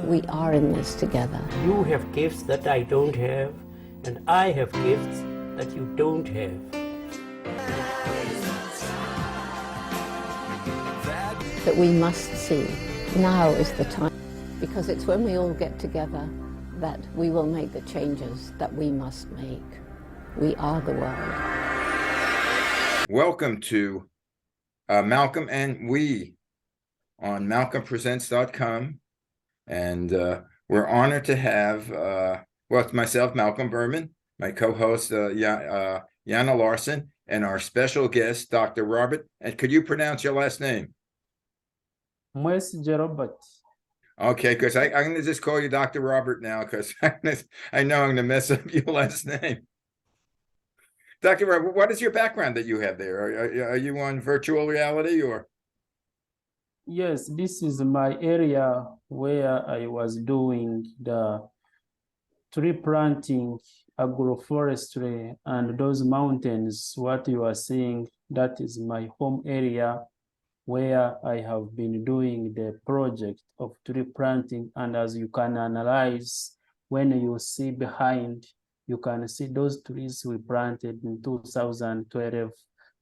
We are in this together. You have gifts that I don't have, and I have gifts that you don't have. That we must see. Now is the time, because it's when we all get together that we will make the changes that we must make. We are the world. Welcome to Malcolm and We on malcolmpresents.com. And we're honored to have, it's myself, Malcolm Berman, my co-host, Yana Larson, and our special guest, Dr. Robert. And could you pronounce your last name? Mwesigye Robert. Okay, because I'm going to just call you Dr. Robert now, because I know I'm going to mess up your last name. Dr. Robert, what is your background that you have there? Are you on virtual reality or? Yes, this is my area where I was doing the tree planting, agroforestry, and those mountains, what you are seeing, that is my home area where I have been doing the project of tree planting. And as you can analyze, when you see behind, you can see those trees we planted in 2012,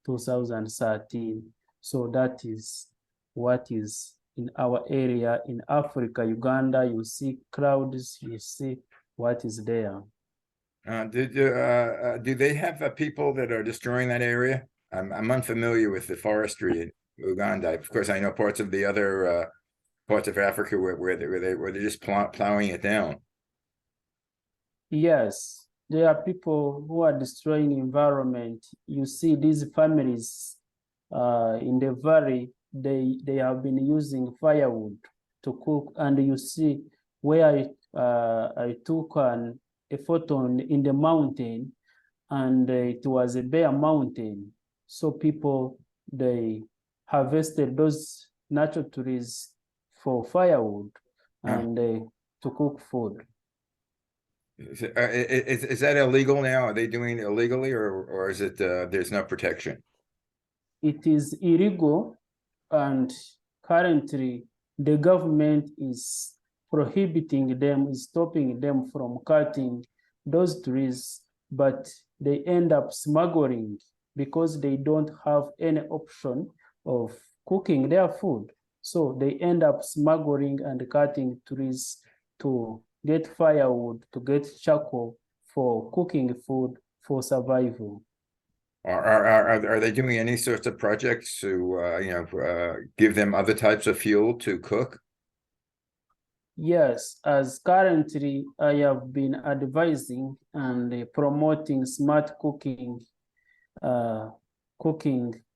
2013. So that is what is in our area in Africa, Uganda. You see clouds, you see what is there. Do they have people that are destroying that area? I'm unfamiliar with the forestry in Uganda. Of course, I know parts of the other parts of Africa where they're just plowing it down. Yes, there are people who are destroying the environment. You see these families in the valley, they have been using firewood to cook, and you see where I took a photo in the mountain, and it was a bare mountain. So people, they harvested those natural trees for firewood and to cook food. Is that illegal now? Are they doing it illegally, or is it there's no protection? It is illegal, and currently the government is prohibiting them, is stopping them from cutting those trees, but they end up smuggling because they don't have any option of cooking their food. So they end up smuggling and cutting trees to get firewood, to get charcoal for cooking food for survival. Are they doing any sorts of projects to give them other types of fuel to cook? Yes, as currently I have been advising and promoting smart cooking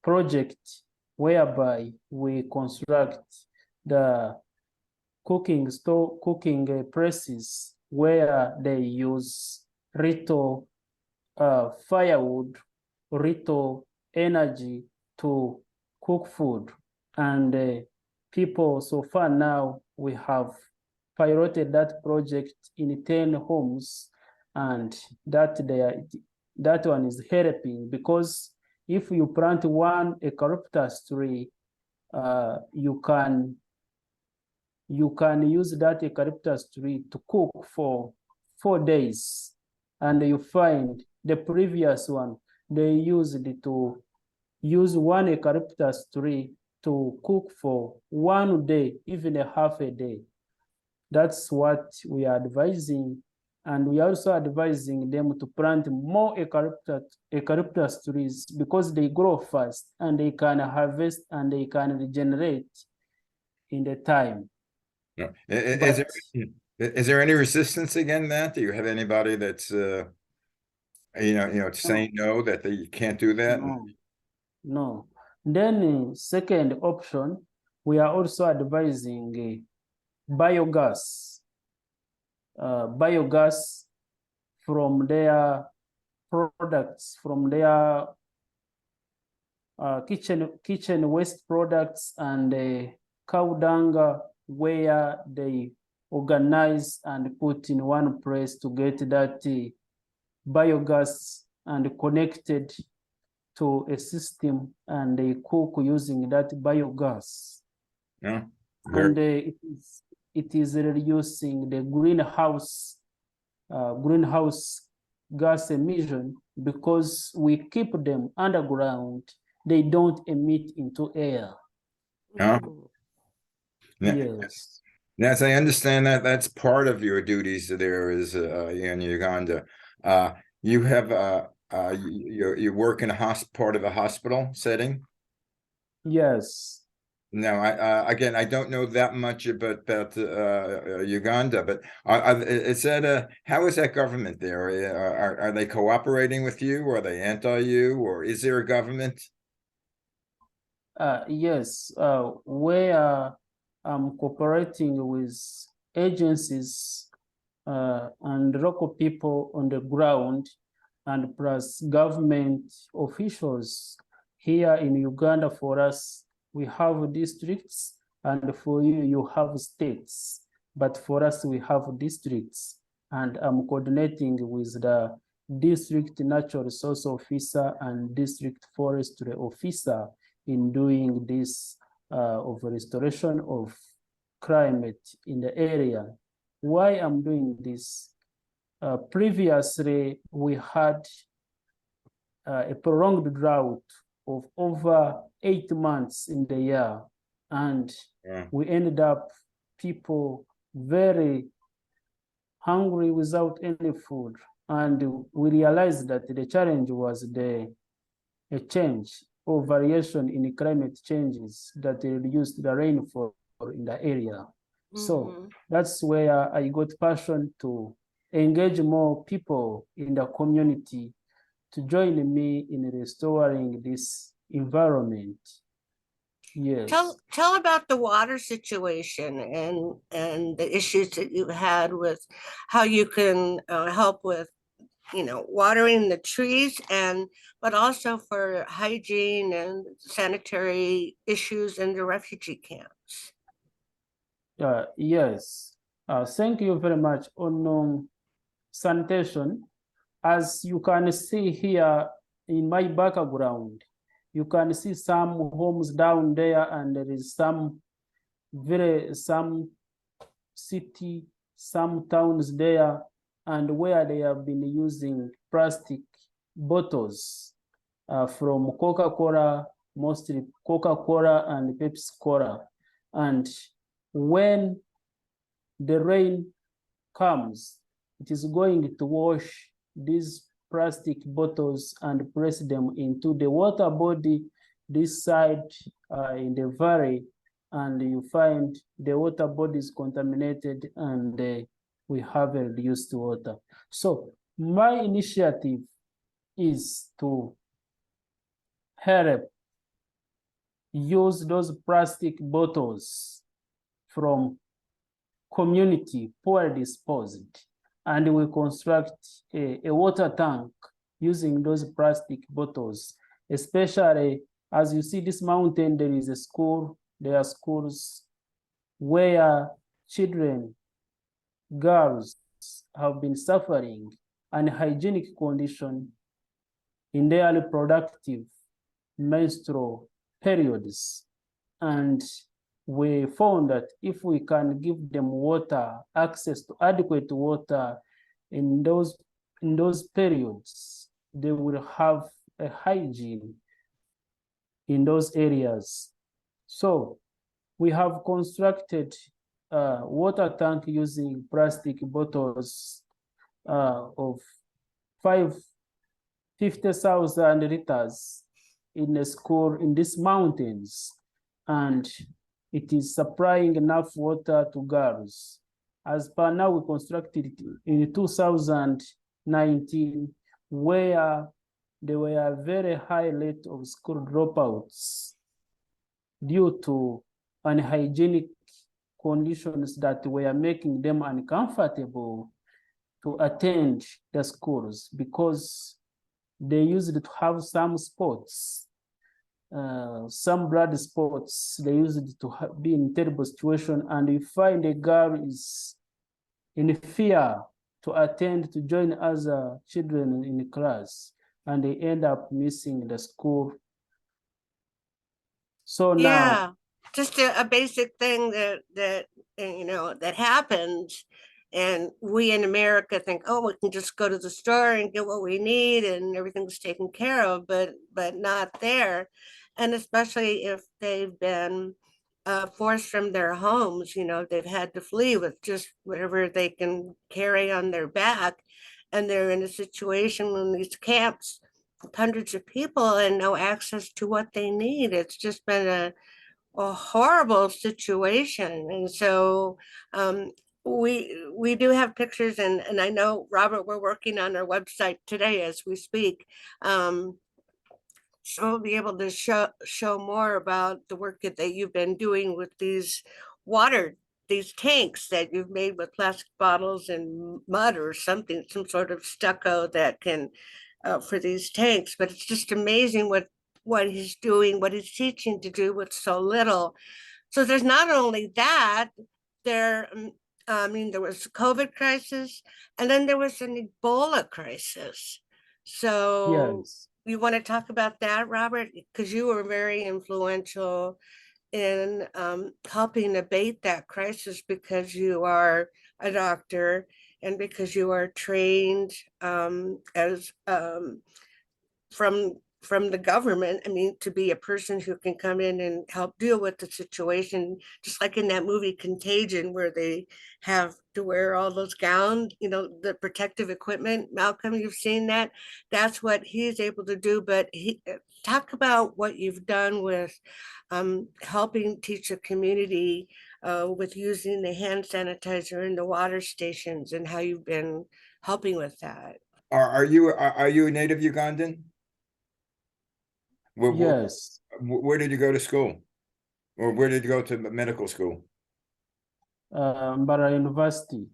project, whereby we construct the cooking presses where they use little firewood, little energy to cook food. And people, so far now, we have piloted that project in 10 homes, and that one is helping, because if you plant one eucalyptus tree, you can use that eucalyptus tree to cook for 4 days, and you find the previous one, they used to use one eucalyptus tree to cook for 1 day, even a half a day. That's what we are advising. And we are also advising them to plant more eucalyptus trees, because they grow fast and they can harvest and they can regenerate in the time. No. Is there any resistance against that? Do you have anybody that's saying no, that they can't do that? No. Then second option, we are also advising biogas. Biogas from their products, from their kitchen waste products, and cow dung, where they organize and put in one place to get that biogas and connected to a system, and they cook using that biogas. Yeah. And it is reducing the greenhouse gas emission, because we keep them underground, they don't emit into air. Oh. Yeah. Yes. As I understand that, that's part of your duties there is in Uganda. You have you work in a part of a hospital setting. Yes. No, again, I don't know that much about Uganda, but is that how is that government there? Are they cooperating with you? Or are they anti-you? Or is there a government? Yes, we are cooperating with agencies and local people on the ground, and plus government officials here in Uganda. For us, we have districts, and for you, you have states. But for us, we have districts, and I'm coordinating with the district natural resource officer and district forestry officer in doing this of restoration of climate in the area. Why I'm doing this? Previously, we had a prolonged drought of over 8 months in the year, and we ended up people very hungry without any food. And we realized that the challenge was a change or variation in climate changes that reduced the rainfall in the area. So that's where I got passion to engage more people in the community to join me in restoring this environment. Yes. Tell about the water situation and the issues that you had with how you can help with, watering the trees, but also for hygiene and sanitary issues in the refugee camps. Yes. Thank you very much. On sanitation, as you can see here in my background, you can see some homes down there, and there is some city, some towns there, and where they have been using plastic bottles from Coca-Cola, mostly Coca-Cola and Pepsi-Cola. And when the rain comes, it is going to wash these plastic bottles and press them into the water body this side in the valley, and you find the water body is contaminated, and we have a reduced water. So my initiative is to help use those plastic bottles from community poorly disposed, and we construct a water tank using those plastic bottles. Especially as you see this mountain, there is a school, there are schools where children, girls have been suffering unhygienic condition in their reproductive menstrual periods. And we found that if we can give them water, access to adequate water in those periods, they will have a hygiene in those areas. So we have constructed a water tank using plastic bottles of 50,000 liters in a school in these mountains, and it is supplying enough water to girls. As per now, we constructed it in 2019, where there were a very high rate of school dropouts due to unhygienic conditions that were making them uncomfortable to attend the schools, because they used to have some spots, some blood spots. They used to be in terrible situation, and you find a girl is in fear to attend, to join other children in the class, and they end up missing the school. So now just a basic thing that that happens, and we in America think, oh, we can just go to the store and get what we need and everything's taken care of, but not there. And especially if they've been forced from their homes, they've had to flee with just whatever they can carry on their back, and they're in a situation in these camps with hundreds of people and no access to what they need. It's just been a horrible situation. And so we do have pictures, and I know, Robert, we're working on our website today as we speak. So we'll be able to show more about the work that you've been doing with these these tanks that you've made with plastic bottles and mud or something, some sort of stucco that can for these tanks. But it's just amazing what he's doing, what he's teaching to do with so little. So there's not only that, there, there was a COVID crisis, and then there was an Ebola crisis. So Yes. you want to talk about that, Robert? Because you were very influential in helping abate that crisis, because you are a doctor and because you are trained as from the government, to be a person who can come in and help deal with the situation, just like in that movie Contagion, where they have to wear all those gowns, the protective equipment. Malcolm, you've seen that. That's what he's able to do. But talk about what you've done with helping teach the community with using the hand sanitizer in the water stations, and how you've been helping with that. Are you a native Ugandan? Yes. Where did you go to school? Or where did you go to medical school? Mbara University.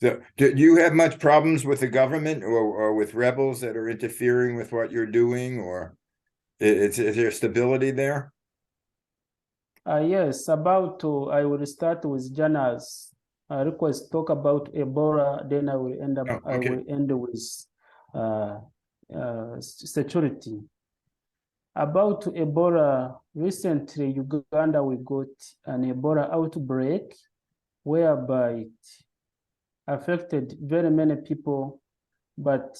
So, do you have much problems with the government or with rebels that are interfering with what you're doing, or is there stability there? Yes, I will start with Jana's request, talk about Ebola, then I will end up. Oh, okay. I will end with security. About Ebola, recently Uganda, we got an Ebola outbreak whereby it affected very many people. But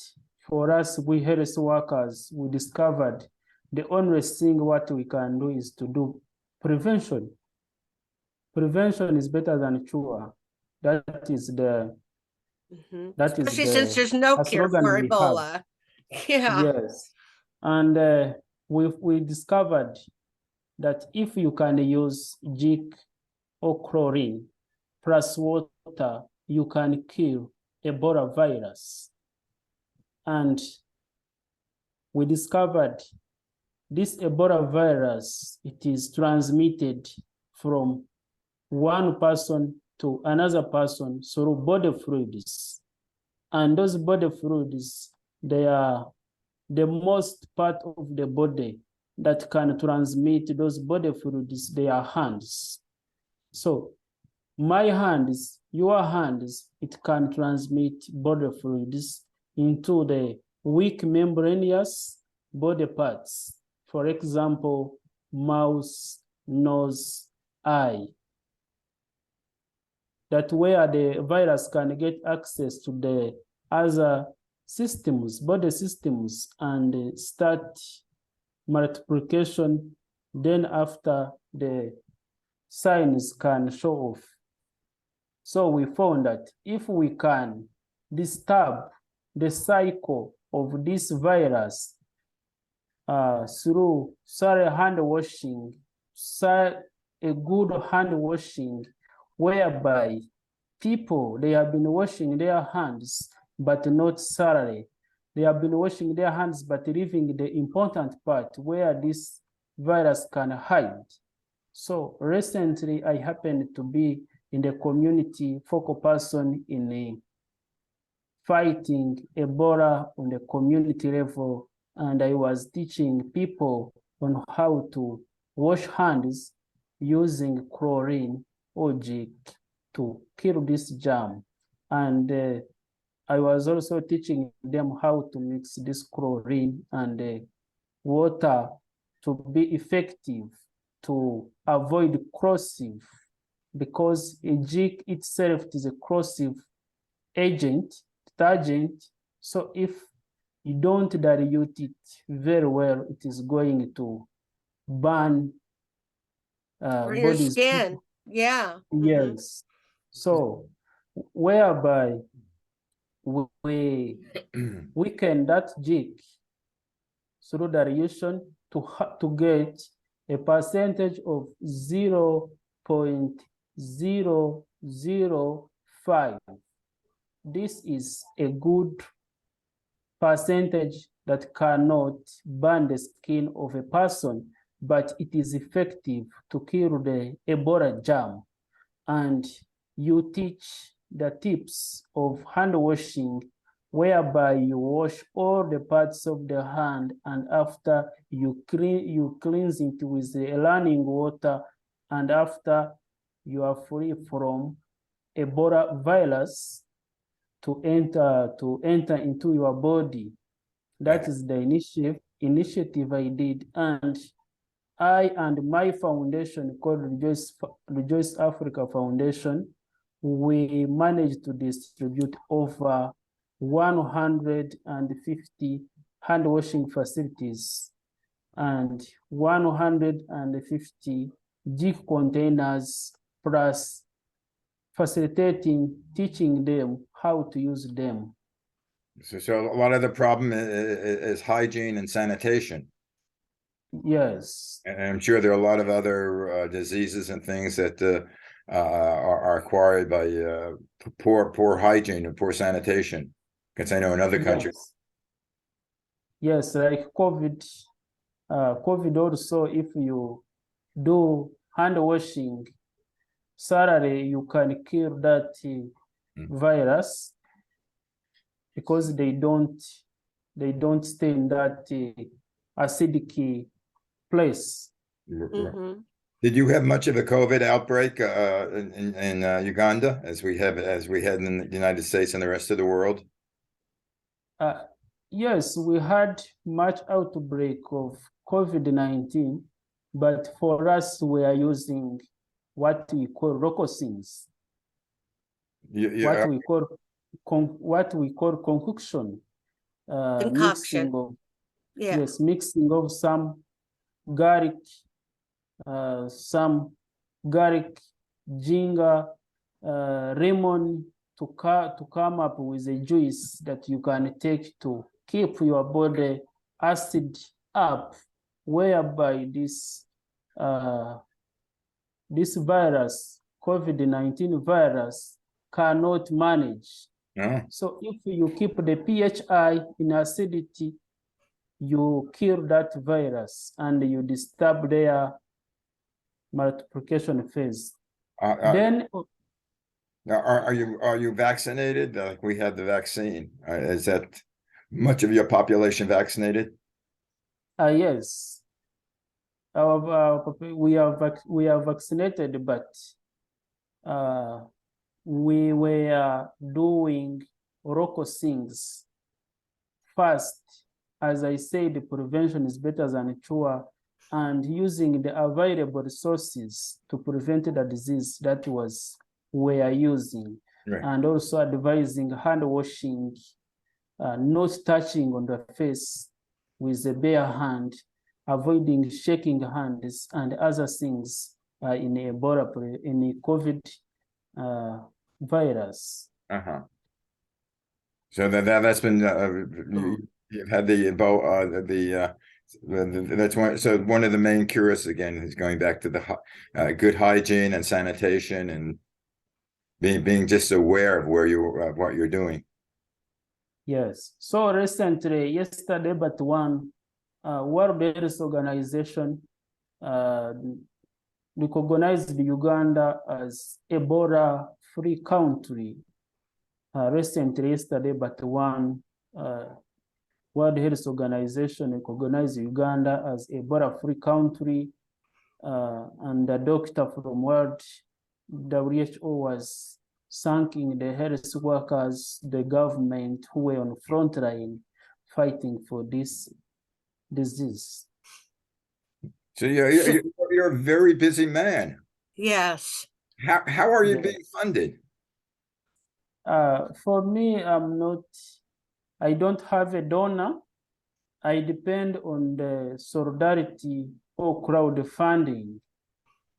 for us, we health workers, we discovered the only thing what we can do is to do prevention. Prevention is better than cure. That is the Especially since there's no cure for Ebola. Yeah. Yes. And we discovered that if you can use jig or chlorine plus water, you can kill Ebola virus. And we discovered this Ebola virus, it is transmitted from one person to another person through body fluids. And those body fluids, they are the most part of the body that can transmit those body fluids, they are hands. So my hands, your hands, it can transmit body fluids into the weak membranous body parts. For example, mouth, nose, eye. That where the virus can get access to the other systems, body systems, and start multiplication. Then after, the signs can show off. So we found that if we can disturb the cycle of this virus through hand washing, a good hand washing, whereby people, they have been washing their hands, but not thoroughly. They have been washing their hands, but leaving the important part where this virus can hide. So recently, I happened to be in the community focal person in fighting Ebola on the community level, and I was teaching people on how to wash hands using chlorine or jig to kill this germ. And I was also teaching them how to mix this chlorine and water to be effective to avoid corrosive, because a jig itself is a corrosive agent, detergent. So if you don't dilute it very well, it is going to burn For your body's. skin. Yeah. Yes. So whereby we weaken that jig through dilution to get a percentage of 0.005. This is a good percentage that cannot burn the skin of a person, but it is effective to kill the Ebola germ. And you teach the tips of hand washing, whereby you wash all the parts of the hand, and after you cleanse it with the running water, and after you are free from Ebola virus to enter into your body. That is the initiative I did, and I and my foundation called Rejoice Africa Foundation, we managed to distribute over 150 hand washing facilities and 150 jig containers, plus teaching them how to use them. So a lot of the problem is hygiene and sanitation. Yes. And I'm sure there are a lot of other diseases and things that are acquired by poor hygiene and poor sanitation. Because I know in other countries. Yes, like COVID. COVID also, if you do hand washing thoroughly, you can kill that virus, because they don't stay in that acidic place. Did you have much of a COVID outbreak in Uganda, as we had in the United States and the rest of the world? Yes, we had much outbreak of COVID-19, but for us, we are using what we call rococins. What we call concoction. Concoction. Mixing of some garlic, ginger, lemon, to come up with a juice that you can take to keep your body acid up, whereby this virus, COVID-19 virus, cannot manage. So if you keep the pHi in acidity, you kill that virus and you disturb their multiplication phase. Then now, are you vaccinated? Like we had the vaccine. Is that much of your population vaccinated? Yes. We are vaccinated, but we were doing rococins first. As I said, prevention is better than cure, and using the available resources to prevent the disease that we are using, and also advising hand washing, not touching on the face with the bare hand, avoiding shaking hands and other things in Ebola, in the COVID virus. So that's been you've had that's one. So one of the main cures again is going back to the good hygiene and sanitation and being just aware of what you're doing. Yes. So recently, yesterday, but one World Health Organization recognized Uganda as Ebola-free country. Recently, yesterday, but one World Health Organization recognized Uganda as Ebola-free country, and the doctor from World WHO was thanking the health workers, the government who were on the front line fighting for this disease. So you're a very busy man. Yes. How are you Yeah. being funded? For me, I don't have a donor. I depend on the solidarity or crowdfunding.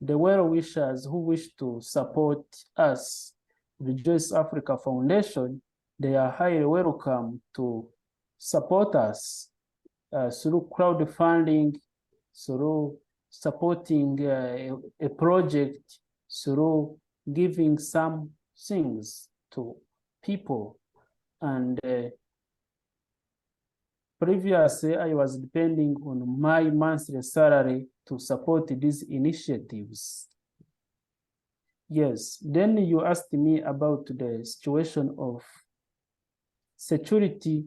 The well-wishers who wish to support us, Rejoice Africa Foundation, they are highly welcome to support us through crowdfunding, through supporting a project, through giving some things to people. And previously, I was depending on my monthly salary to support these initiatives. Yes, then you asked me about the situation of security.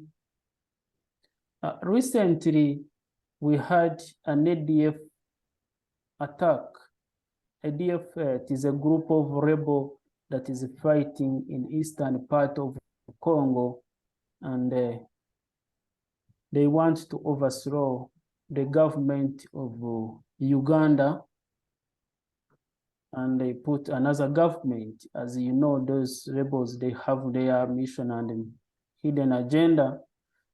Recently, we had an ADF attack. ADF it is a group of rebels that is fighting in eastern part of Congo, and they want to overthrow the government of Uganda, and they put another government. As you know, those rebels, they have their mission and hidden agenda.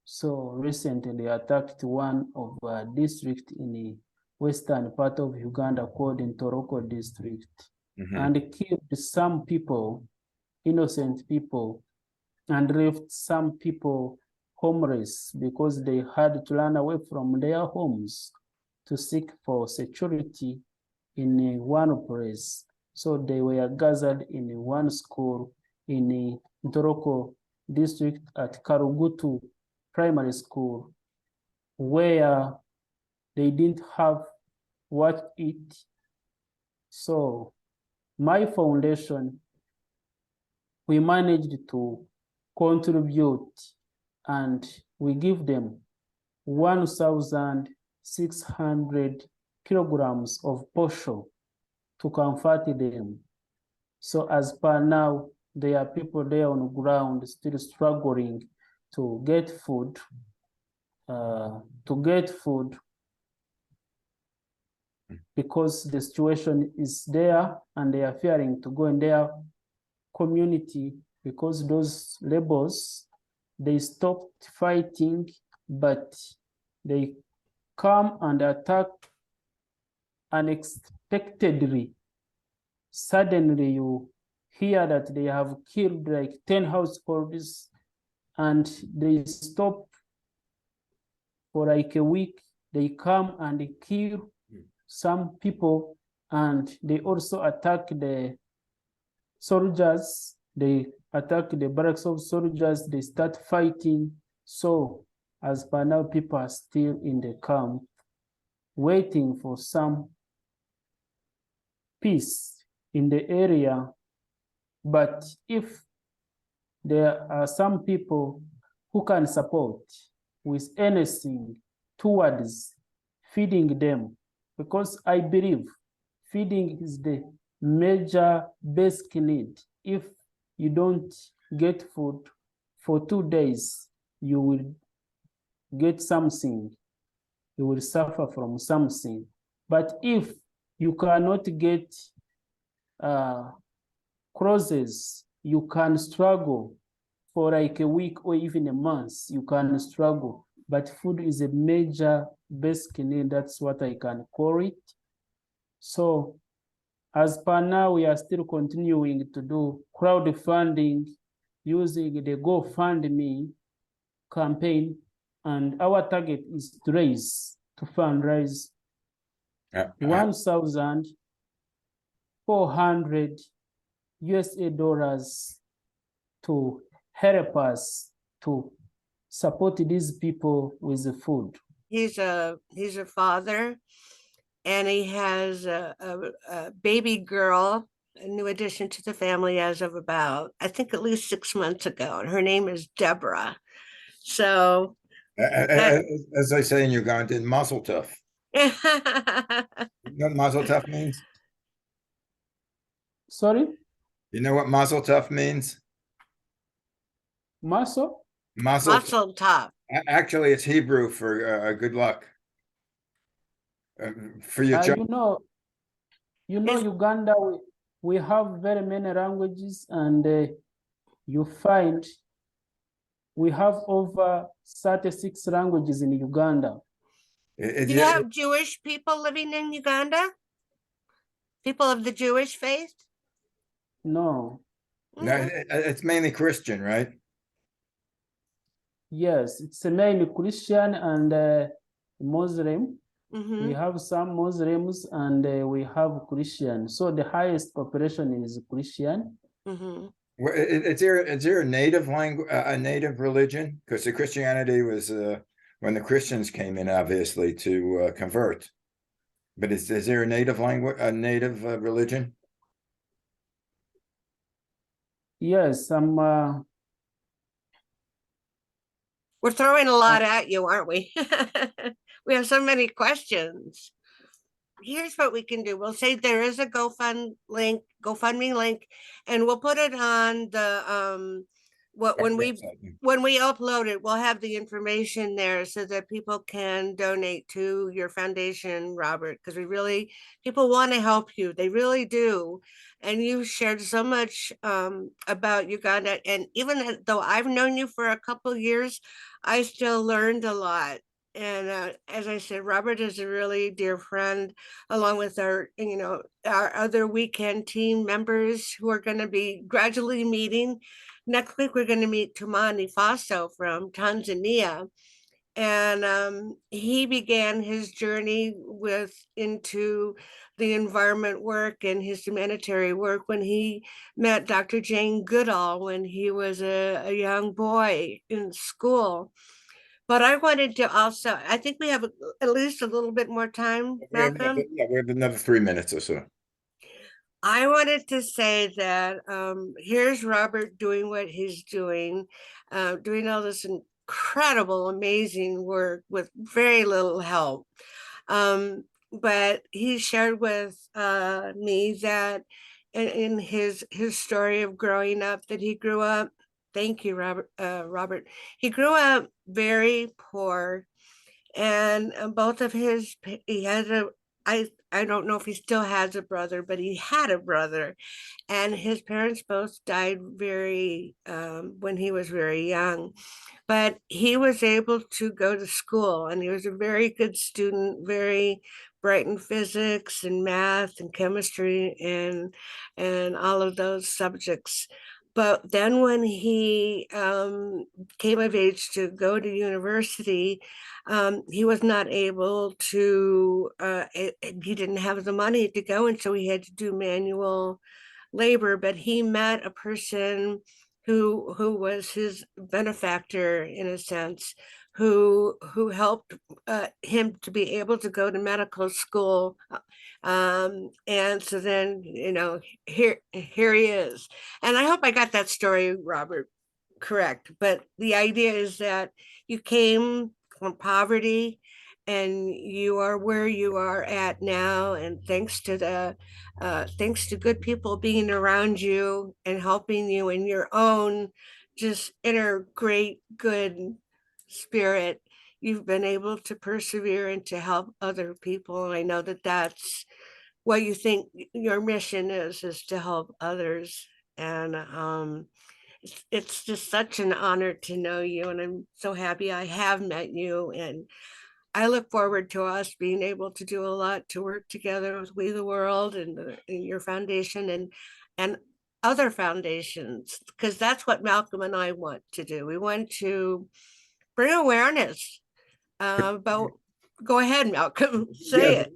So recently they attacked one of district in the western part of Uganda called in Toroko district, and killed some people, innocent people, and left some people homeless because they had to run away from their homes to seek for security in one place. So they were gathered in one school in the Toroko district at Karugutu Primary School, where they didn't have what to eat. So my foundation, we managed to contribute, and we give them 1,600 kilograms of posho to comfort them. So as per now, there are people there on the ground still struggling to get food, because the situation is there, and they are fearing to go in their community because those rebels, they stopped fighting, but they come and attack unexpectedly. Suddenly you hear that they have killed like 10 households, and they stop for like a week. They come and they kill some people, and they also attack the soldiers. They attack the barracks of soldiers. They start fighting. So as per now, people are still in the camp waiting for some peace in the area. But if there are some people who can support with anything towards feeding them, because I believe feeding is the major basic need. If you don't get food for 2 days, you will get something, you will suffer from something. But if you cannot get clothes, you can struggle for like a week or even a month. You can struggle, but food is a major basic need. That's what I can call it. So as per now, we are still continuing to do crowdfunding using the GoFundMe campaign, and our target is to fundraise 1,400 USA dollars to help us to support these people with the food. He's a father, and he has a baby girl, a new addition to the family as of about, I think, at least 6 months ago, and her name is Deborah. So as I say in Ugandan, mazel tov. You know what mazel tov means? Sorry? You know what mazel tov means? Mazel? Mazel tov. Actually, it's Hebrew for good luck. for your child. You know, Is- Uganda, we have very many languages, and you find we have over 36 languages in Uganda. Do you have Jewish people living in Uganda? People of the Jewish faith? No. No, it's mainly Christian, right? Yes, it's mainly Christian and Muslim. Mm-hmm. We have some Muslims and we have Christian. So the highest population is Christian. Mm-hmm. Is there a native language, a native religion? Because the Christianity was when the Christians came in, obviously, to convert. But is there a native language, a native religion? Yes, We're throwing a lot at you, aren't we? We have so many questions. Here's what we can do. We'll say there is a GoFundMe link, and we'll put it on the when we upload it, we'll have the information there so that people can donate to your foundation, Robert, because people want to help you. They really do. And you've shared so much about Uganda. And even though I've known you for a couple of years, I still learned a lot. And as I said, Robert is a really dear friend, along with our other weekend team members who are going to be gradually meeting. Next week, we're going to meet Tumani Faso from Tanzania. And he began his journey into the environment work and his humanitarian work when he met Dr. Jane Goodall when he was a young boy in school. But I wanted to also, I think we have at least a little bit more time, Malcolm. We have another 3 minutes or so. I wanted to say that here's Robert doing what he's doing all this incredible, amazing work with very little help. But he shared with me that in his story of growing up, that he grew up. Thank you, Robert. He grew up very poor, and both of he had I don't know if he still has a brother, but he had a brother, and his parents both died when he was very young. But he was able to go to school, and he was a very good student, very bright in physics and math and chemistry and all of those subjects. But then when he came of age to go to university, he was not able to, he didn't have the money to go, and so he had to do manual labor. But he met a person who was his benefactor, in a sense, who helped him to be able to go to medical school. And so then, here he is. And I hope I got that story, Robert, correct. But the idea is that you came from poverty and you are where you are at now, and thanks to good people being around you and helping you in your own just inner great good spirit, you've been able to persevere and to help other people. And I know that that's what you think your mission is to help others. And it's just such an honor to know you, and I'm so happy I have met you. And I look forward to us being able to do a lot to work together with We the World and your foundation and other foundations, because that's what Malcolm and I want to do. We want to bring awareness about. Go ahead, Malcolm. Say it.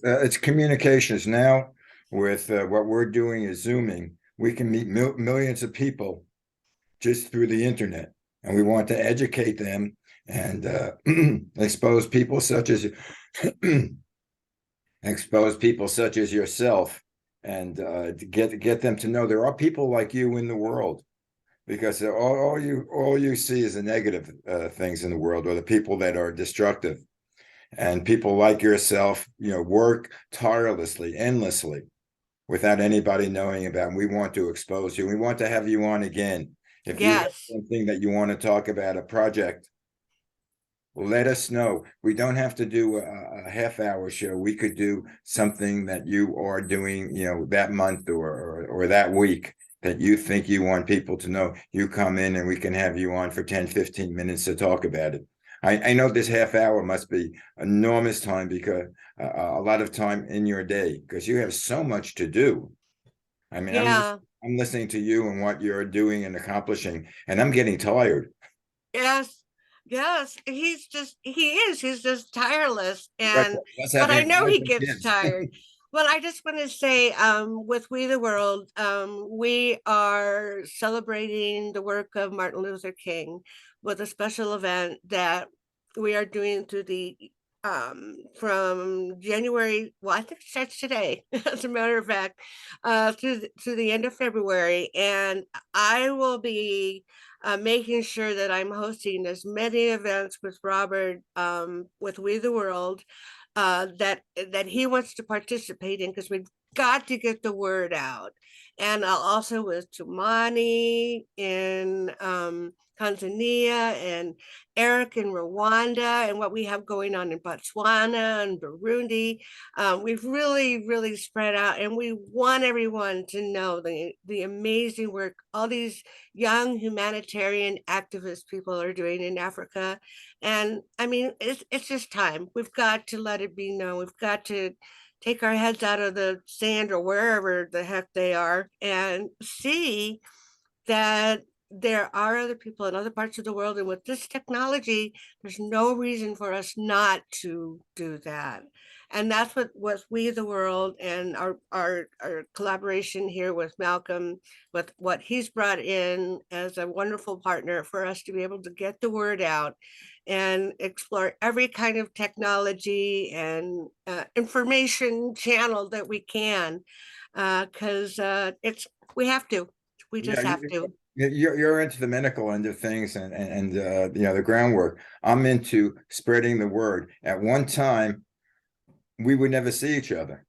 It's communications now. With what we're doing is Zooming, we can meet millions of people just through the internet, and we want to educate them and expose people such as yourself, and to get them to know there are people like you in the world, because all you see is the negative things in the world, or the people that are destructive. And people like yourself, work tirelessly, endlessly, without anybody knowing about. And we want to expose you. We want to have you on again. If you have something that you want to talk about, a project let us know. We don't have to do a half-hour show. We could do something that you are doing, that month or that week that you think you want people to know. You come in and we can have you on for 10, 15 minutes to talk about it. I know this half hour must be enormous time because a lot of time in your day because you have so much to do. I mean, Yeah. I'm listening to you and what you're doing and accomplishing, and I'm getting tired. Yes. Yes. He's just tireless. But And, let's but have I him know wife he and gets kids. tired. Well, I just want to say, with We the World, we are celebrating the work of Martin Luther King with a special event that we are doing through the from January, well, I think it starts today, as a matter of fact, to the end of February. And I will be making sure that I'm hosting as many events with Robert, with We the World, that he wants to participate in, because we've got to get the word out. And also with Tumani in Tanzania, and Eric in Rwanda, and what we have going on in Botswana and Burundi. We've really spread out, and we want everyone to know the amazing work all these young humanitarian activist people are doing in Africa. And I mean, it's just time. We've got to let it be known. We've got to take our heads out of the sand or wherever the heck they are and see that there are other people in other parts of the world. And with this technology, there's no reason for us not to do that. And that's what We the World and our collaboration here with Malcolm, with what he's brought in as a wonderful partner for us to be able to get the word out and explore every kind of technology and information channel that we can, because we have to. We just have to. You're into the medical end of things and the groundwork. I'm into spreading the word. At one time, we would never see each other.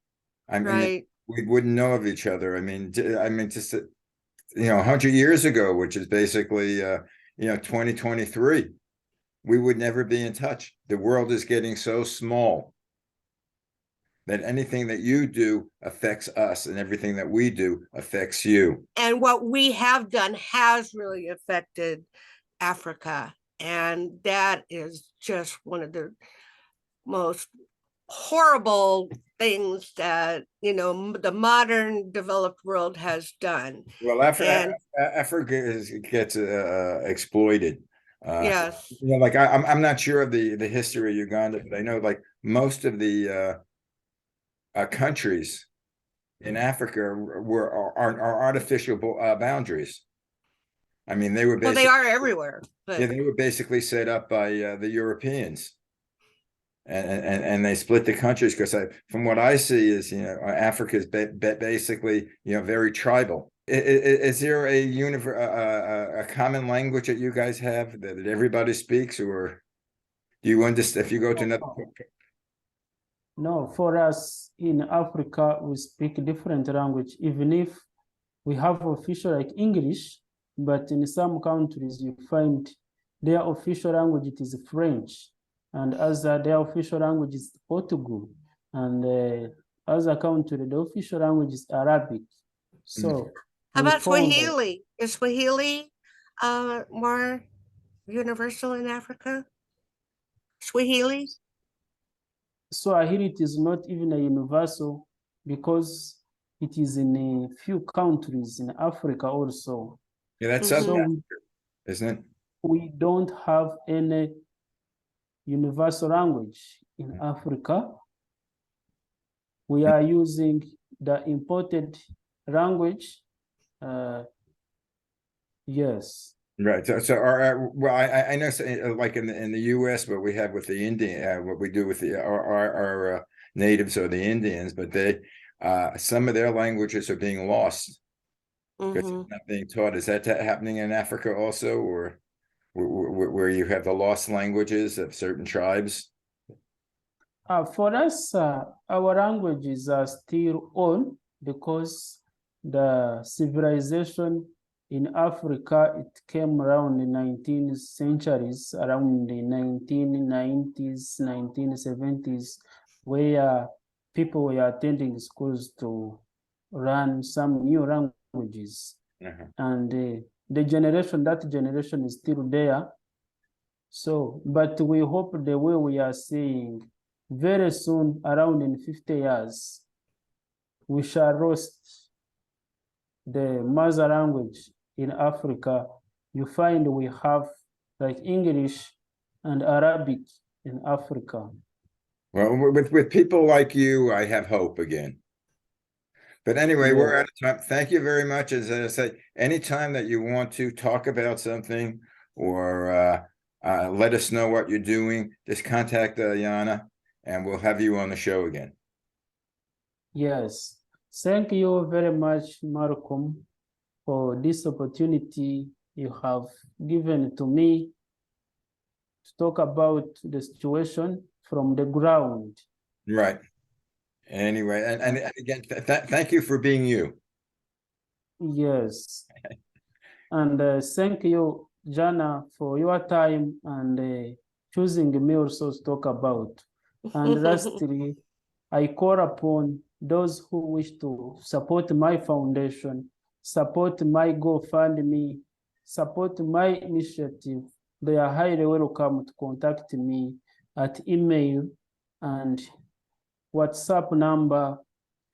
I mean, Right. we wouldn't know of each other. I mean, just 100 years ago, which is basically 2023, we would never be in touch. The world is getting so small that anything that you do affects us, and everything that we do affects you. And what we have done has really affected Africa. And that is just one of the most horrible things that, the modern developed world has done. Well, And Africa gets exploited. yes, Like I'm not sure of the history of Uganda, but I know like most of the countries in Africa are artificial boundaries. I mean, they were well, they basically are everywhere. But they were basically set up by the Europeans, and they split the countries because from what I see is Africa is basically very tribal. Is there a common language that you guys have that everybody speaks, or do you understand if you go to another? No, for us in Africa, we speak different language, even if we have official like English, but in some countries you find their official language it is French, and their official language is Portugal, and other country the official language is Arabic. So how we about found Swahili? Is Swahili more universal in Africa? Swahili? Swahili it is not even a universal because it is in a few countries in Africa also. Yeah, that's So isn't it? we don't have any universal language in Africa. We are using the imported language. Yes. Right. So well, I know like in the U.S. what we have with the Indian, what we do with our natives or the Indians, but some of their languages are being lost because it's not being taught. Is that happening in Africa also, or where you have the lost languages of certain tribes? For us, our languages are still on because the civilization In Africa, it came around the 19th centuries, around the 1990s, 1970s, where people were attending schools to learn some new languages. And that generation is still there. So, but we hope the way we are seeing very soon, around in 50 years, we shall roast the mother language in Africa. You find we have like English and Arabic in Africa. Well, with people like you, I have hope again. But anyway, we're out of time. Thank you very much. As I say, anytime that you want to talk about something or let us know what you're doing, just contact Yana and we'll have you on the show again. Yes. Thank you very much, Malcolm, for this opportunity you have given to me to talk about the situation from the ground. Right. Anyway, and again, thank you for being you. Yes. And thank you, Jana, for your time and choosing me also to talk about. And lastly, I call upon those who wish to support my foundation, support my GoFundMe, support my initiative. They are highly welcome to contact me at email and WhatsApp number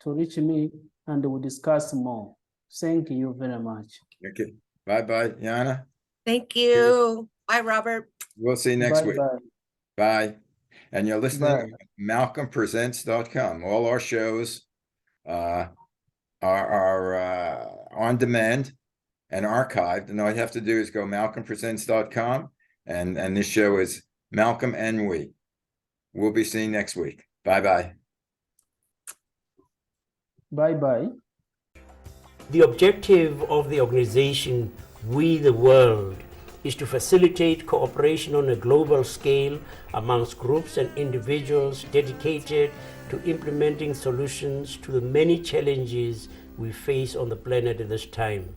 to reach me, and we'll discuss more. Thank you very much. Okay. Bye-bye, Yana. Thank you. Bye, Robert. We'll see you next week. Bye. Bye. And you're listening Bye. to MalcolmPresents.com. All our shows are on demand and archived. And all you have to do is go MalcolmPresents.com. And this show is Malcolm and We. We'll be seeing you next week. Bye-bye. Bye-bye. The objective of the organization We the World is to facilitate cooperation on a global scale amongst groups and individuals dedicated to implementing solutions to the many challenges we face on the planet at this time.